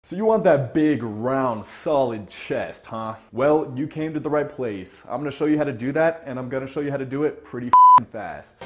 So you want that big, round, solid chest, huh? Well, you came to the right place. I'm gonna show you how to do that, and I'm gonna show you how to do it pretty fast.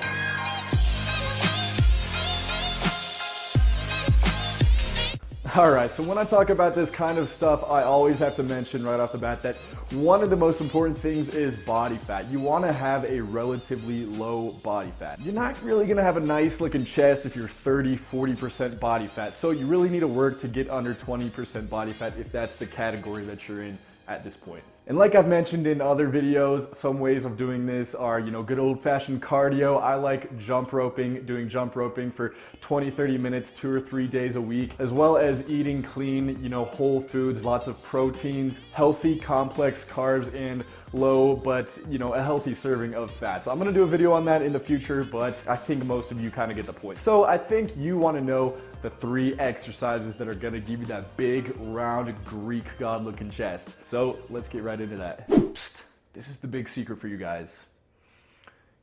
Alright, so when I talk about this kind of stuff, I always have to mention right off the bat that one of the most important things is body fat. You want to have a relatively low body fat. You're not really going to have a nice looking chest if you're 30-40% body fat, so you really need to work to get under 20% body fat if that's the category that you're in at this point. And like I've mentioned in other videos, some ways of doing this are, good old-fashioned cardio. I like jump roping, doing jump roping for 20-30 minutes, 2 or 3 days a week, as well as eating clean, whole foods, lots of proteins, healthy, complex carbs, and low, but a healthy serving of fats. I'm gonna do a video on that in the future, but I think most of you kind of get the point. So I think you want to know the 3 exercises that are gonna give you that big, round, Greek god-looking chest. So let's get right into that. Psst, this is the big secret for you guys.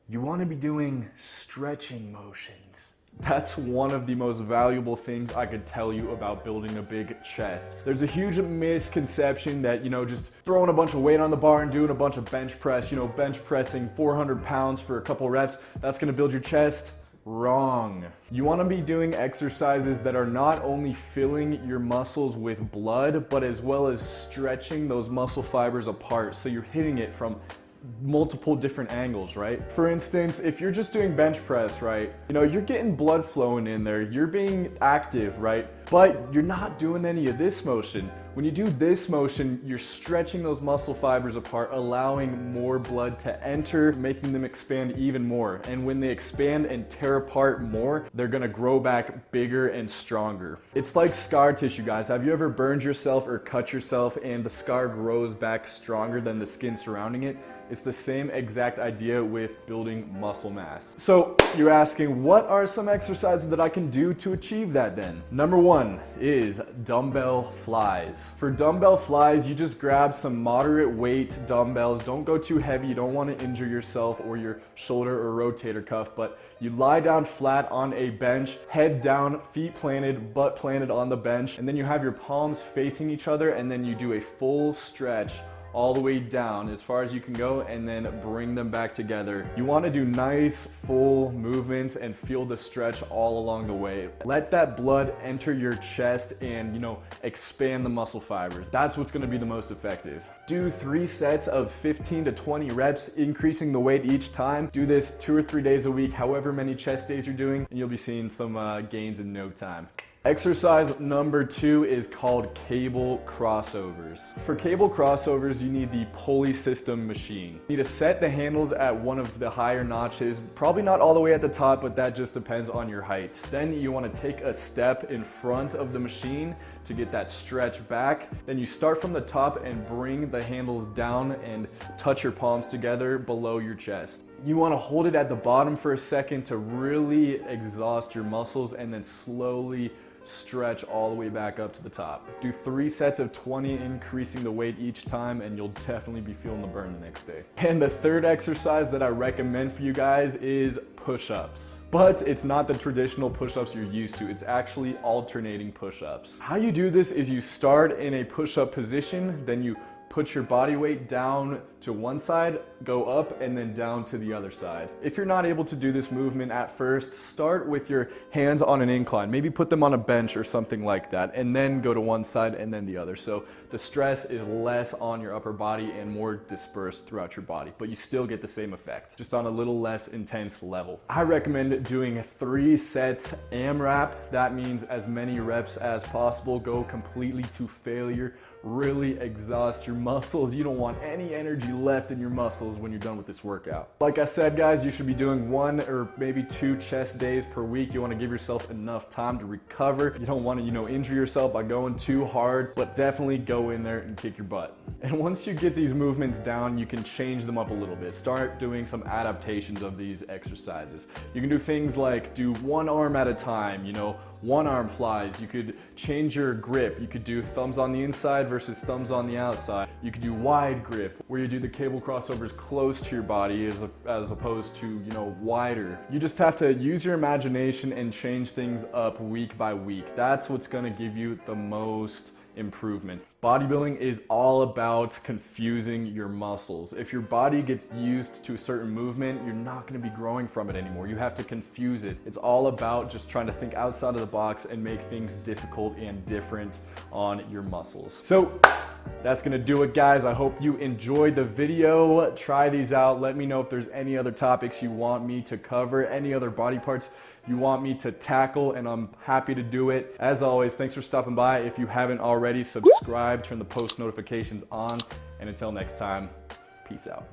You want to be doing stretching motions. That's one of the most valuable things I could tell you about building a big chest. There's a huge misconception that, just throwing a bunch of weight on the bar and doing a bunch of bench press, bench pressing 400 pounds for a couple reps, that's gonna build your chest. Wrong. You want to be doing exercises that are not only filling your muscles with blood, but as well as stretching those muscle fibers apart, so you're hitting it from multiple different angles, right? For instance, if you're just doing bench press, right, you're getting blood flowing in there, you're being active, right? But you're not doing any of this motion. When you do this motion, you're stretching those muscle fibers apart, allowing more blood to enter, making them expand even more. And when they expand and tear apart more, they're gonna grow back bigger and stronger. It's like scar tissue, guys. Have you ever burned yourself or cut yourself and the scar grows back stronger than the skin surrounding it? It's the same exact idea with building muscle mass. So you're asking, what are some exercises that I can do to achieve that then? Number 1 is dumbbell flies. For dumbbell flies, you just grab some moderate weight dumbbells. Don't go too heavy. You don't want to injure yourself or your shoulder or rotator cuff, but you lie down flat on a bench, head down, feet planted, butt planted on the bench, and then you have your palms facing each other, and then you do a full stretch all the way down as far as you can go, and then bring them back together. You want to do nice full movements and feel the stretch all along the way. Let that blood enter your chest and expand the muscle fibers. That's what's going to be the most effective. Do 3 sets of 15 to 20 reps, increasing the weight each time. Do this 2 or 3 days a week, however many chest days you're doing, and you'll be seeing some gains in no time. Exercise number 2 is called cable crossovers. For cable crossovers, you need the pulley system machine. You need to set the handles at one of the higher notches, probably not all the way at the top, but that just depends on your height. Then you want to take a step in front of the machine to get that stretch back. Then you start from the top and bring the handles down and touch your palms together below your chest. You want to hold it at the bottom for a second to really exhaust your muscles, and then slowly stretch all the way back up to the top. Do 3 sets of 20, increasing the weight each time, and you'll definitely be feeling the burn the next day. And the 3rd exercise that I recommend for you guys is push-ups. But it's not the traditional push-ups you're used to. It's actually alternating push-ups. How you do this is you start in a push-up position, then you put your body weight down to one side, go up, and then down to the other side. If you're not able to do this movement at first, start with your hands on an incline. Maybe put them on a bench or something like that, and then go to one side and then the other. So the stress is less on your upper body and more dispersed throughout your body, but you still get the same effect, just on a little less intense level. I recommend doing 3 sets AMRAP. That means as many reps as possible. Go completely to failure. Really exhaust your muscles. You don't want any energy left in your muscles when you're done with this workout. Like I said, guys, you should be doing 1 or maybe 2 chest days per week. You want to give yourself enough time to recover. You don't want to, injure yourself by going too hard, but definitely go in there and kick your butt. And once you get these movements down, you can change them up a little bit. Start doing some adaptations of these exercises. You can do things like do 1 arm at a time, 1 arm flies. You could change your grip. You could do thumbs on the inside versus thumbs on the outside. You could do wide grip, where you do the cable crossovers close to your body as opposed to, wider. You just have to use your imagination and change things up week by week. That's what's gonna give you the most improvements. Bodybuilding is all about confusing your muscles. If your body gets used to a certain movement, you're not gonna be growing from it anymore. You have to confuse it. It's all about just trying to think outside of the box and make things difficult and different on your muscles. So that's gonna do it, guys. I hope you enjoyed the video. Try these out. Let me know if there's any other topics you want me to cover, any other body parts you want me to tackle, and I'm happy to do it. As always, thanks for stopping by. If you haven't already, subscribe, turn the post notifications on, and until next time, peace out.